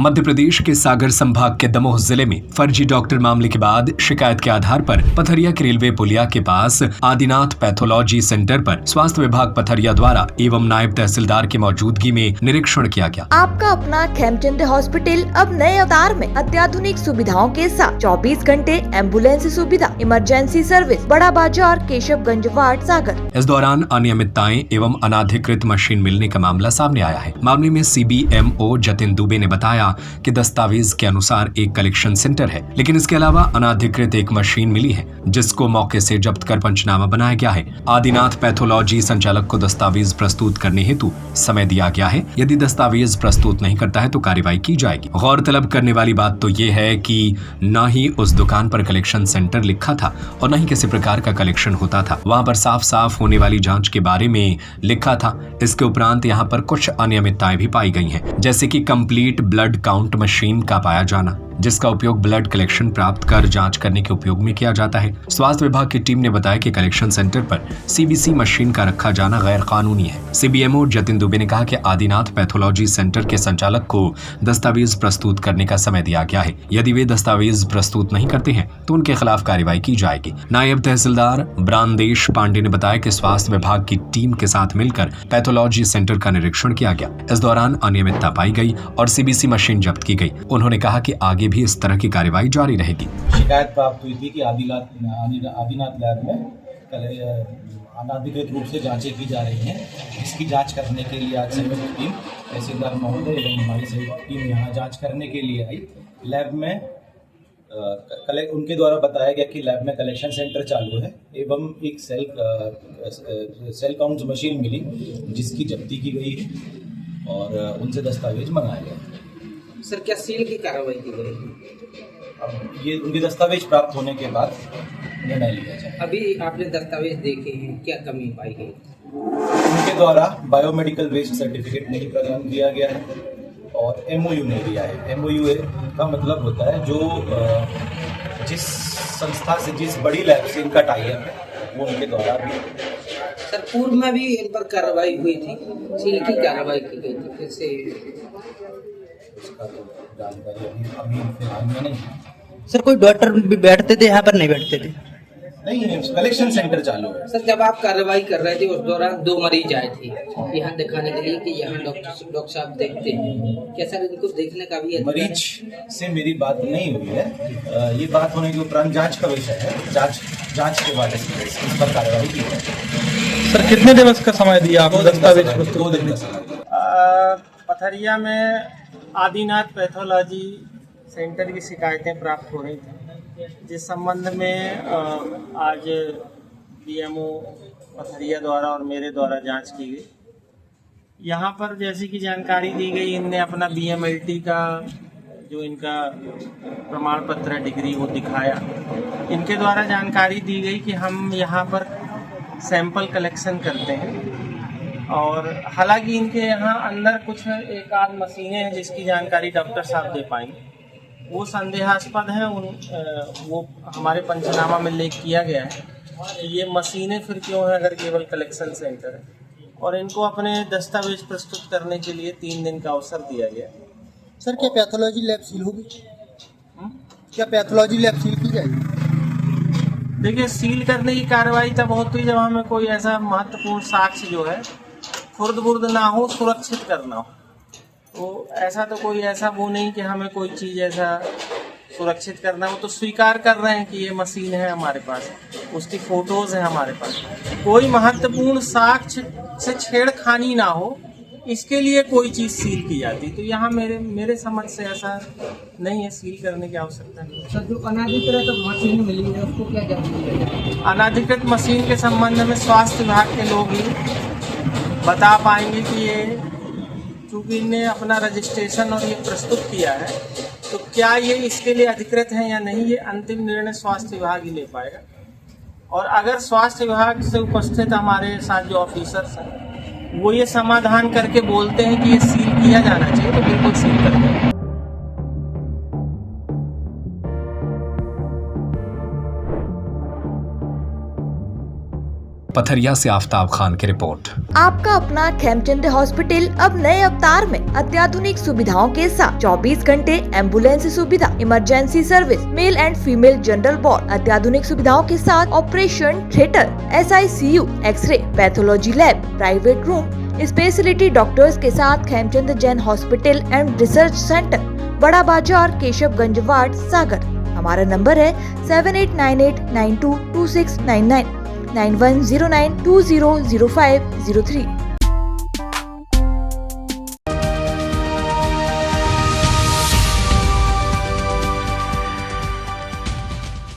मध्य प्रदेश के सागर संभाग के दमोह जिले में फर्जी डॉक्टर मामले के बाद शिकायत के आधार पर पथरिया के रेलवे पुलिया के पास आदिनाथ पैथोलॉजी सेंटर पर स्वास्थ्य विभाग पथरिया द्वारा एवं नायब तहसीलदार की मौजूदगी में निरीक्षण किया गया। आपका अपना खेमचंद हॉस्पिटल अब नए अवतार में अत्याधुनिक सुविधाओं के साथ 24 घंटे एम्बुलेंस सुविधा, इमरजेंसी सर्विस, बड़ा बाजार, केशवगंज वार्ड, सागर। इस दौरान अनियमितताएं एवं अनाधिकृत मशीन मिलने का मामला सामने आया है। मामले में CBMO जतिन दुबे ने बताया कि दस्तावेज के अनुसार एक कलेक्शन सेंटर है, लेकिन इसके अलावा अनाधिकृत एक मशीन मिली है जिसको मौके से जब्त कर पंचनामा बनाया गया है। आदिनाथ पैथोलॉजी संचालक को दस्तावेज प्रस्तुत करने हेतु समय दिया गया है। यदि दस्तावेज प्रस्तुत नहीं करता है तो कार्रवाई की जाएगी। गौरतलब करने वाली बात तो ये है कि न ही उस दुकान पर कलेक्शन सेंटर लिखा था और न ही किसी प्रकार का कलेक्शन होता था। वहाँ पर साफ साफ होने वाली जाँच के बारे में लिखा था। इसके उपरांत यहाँ पर कुछ अनियमितताएं भी पाई गई हैं, जैसे कि कंप्लीट ब्लड काउंट मशीन का पाया जाना, जिसका उपयोग ब्लड कलेक्शन प्राप्त कर जांच करने के उपयोग में किया जाता है। स्वास्थ्य विभाग की टीम ने बताया कि कलेक्शन सेंटर पर CBC मशीन का रखा जाना गैर कानूनी है। CBMO जतिन दुबे ने कहा कि आदिनाथ पैथोलॉजी सेंटर के संचालक को दस्तावेज प्रस्तुत करने का समय दिया गया है। यदि वे दस्तावेज प्रस्तुत नहीं करते हैं तो उनके खिलाफ कार्रवाई की जाएगी। नायब तहसीलदार ब्रांदेश पांडे ने बताया कि स्वास्थ्य विभाग की टीम के साथ मिलकर पैथोलॉजी सेंटर का निरीक्षण किया गया। इस दौरान अनियमितता पाई गई और CBC मशीन जब्त की गई। उन्होंने कहा कि आगे भी इस तरह की कार्रवाई जारी रहेगी। शिकायत प्राप्त हुई थी कि आदिनाथ लैब में अनाधिकृत रूप से जांचें की जा रही हैं। इसकी जांच करने के लिए आज संयुक्त टीम तहसीलदार महोदय एवं हमारी संयुक्त टीम यहाँ जांच करने के लिए आई। लैब में उनके द्वारा बताया गया कि लैब में कलेक्शन सेंटर चालू है एवं एक सेल काउंट मशीन मिली जिसकी जब्ती की गई है और उनसे दस्तावेज मंगाया गया। सर, क्या सील की कार्रवाई की गई? अब ये उनके दस्तावेज प्राप्त होने के बाद निर्णय लिया जाए। अभी आपने दस्तावेज देखे हैं, क्या कमी पाई गई? उनके द्वारा बायोमेडिकल वेस्ट सर्टिफिकेट नहीं प्रदान किया गया है और MOU नहीं दिया है। MOU का मतलब होता है जो जिस संस्था से, जिस बड़ी लैब से इनका टाई-अप है वो उनके द्वारा भी। सर, पूर्व में भी इन पर कार्रवाई हुई थी, सील की कार्रवाई की गई थी, कैसे? उसका तो जानकारी अभी फिलहाल में नहीं है। सर, कोई डॉक्टर भी बैठते थे यहाँ पर? नहीं बैठते थे। नहीं, कलेक्शन सेंटर चालू है। सर, जब आप कार्रवाई कर रहे थे उस दौरान 2 मरीज आए थे यहाँ दिखाने के लिए कि यहाँ डॉक्टर साहब देखते हैं, क्या सर इनको देखने का भी मरीज से मेरी बात नहीं हुई है। ये बात होने के उपरांत जांच का विषय है। जांच के बाद इस पर कार्रवाई की है। सर, कितने दिवस का समय दिया आपको दस्तावेज? 2 दिन का समय। पथरिया में आदिनाथ पैथोलॉजी सेंटर की शिकायतें प्राप्त हो रही थी, जिस संबंध में आज BMO पथरिया द्वारा और मेरे द्वारा जांच की गई। यहाँ पर जैसी कि जानकारी दी गई, इनने अपना BMLT का जो इनका प्रमाण पत्र है, डिग्री, वो दिखाया। इनके द्वारा जानकारी दी गई कि हम यहाँ पर सैंपल कलेक्शन करते हैं और हालांकि इनके यहाँ अंदर कुछ एक आध मशीनें हैं जिसकी जानकारी डॉक्टर साहब दे पाएंगे, वो संदेहास्पद है। वो हमारे पंचनामा में लेख किया गया है कि ये मशीनें फिर क्यों हैं अगर केवल कलेक्शन सेंटर है, और इनको अपने दस्तावेज प्रस्तुत करने के लिए 3 दिन का अवसर दिया गया। सर, क्या पैथोलॉजी लैब सील होगी? क्या पैथोलॉजी लैब सील की जाएगी? देखिए, सील करने की कार्रवाई तब होती है जब हमें कोई ऐसा महत्वपूर्ण साक्ष्य जो है खुर्द-बुर्द ना हो, सुरक्षित करना हो। तो ऐसा तो कोई ऐसा वो नहीं कि हमें कोई चीज़ ऐसा सुरक्षित करना हो। तो स्वीकार कर रहे हैं कि ये मशीन है हमारे पास, उसकी फोटोज है हमारे पास। कोई महत्वपूर्ण साक्ष्य से छेड़खानी ना हो, इसके लिए कोई चीज़ सील की जाती। तो यहाँ मेरे समझ से ऐसा नहीं है, सील करने की आवश्यकता नहीं। सर, जो अनाधिकृत मशीन मिली है उसको क्या जांच? अनाधिकृत मशीन के संबंध में स्वास्थ्य विभाग के लोग ही बता पाएंगे कि ये, चूँकि इनने अपना रजिस्ट्रेशन और ये प्रस्तुत किया है, तो क्या ये इसके लिए अधिकृत है या नहीं, ये अंतिम निर्णय स्वास्थ्य विभाग ही ले पाएगा। और अगर स्वास्थ्य विभाग से उपस्थित हमारे साथ जो ऑफिसर्स हैं वो ये समाधान करके बोलते हैं कि ये सील किया जाना चाहिए, तो बिल्कुल सील कर दें। पथरिया से आफ्ताब खान की रिपोर्ट। आपका अपना खेमचंद हॉस्पिटल अब नए अवतार में अत्याधुनिक सुविधाओं के साथ 24 घंटे एम्बुलेंस सुविधा, emergency service, male and female general ward, अत्याधुनिक सुविधाओं के साथ operation theatre, SICU, xray, pathology lab, private room, speciality doctors के साथ Khemchand Jain hospital and research centre, Bada Bazar, Keshavganj ward, सागर। हमारा नंबर है 7898922699, 9109200503।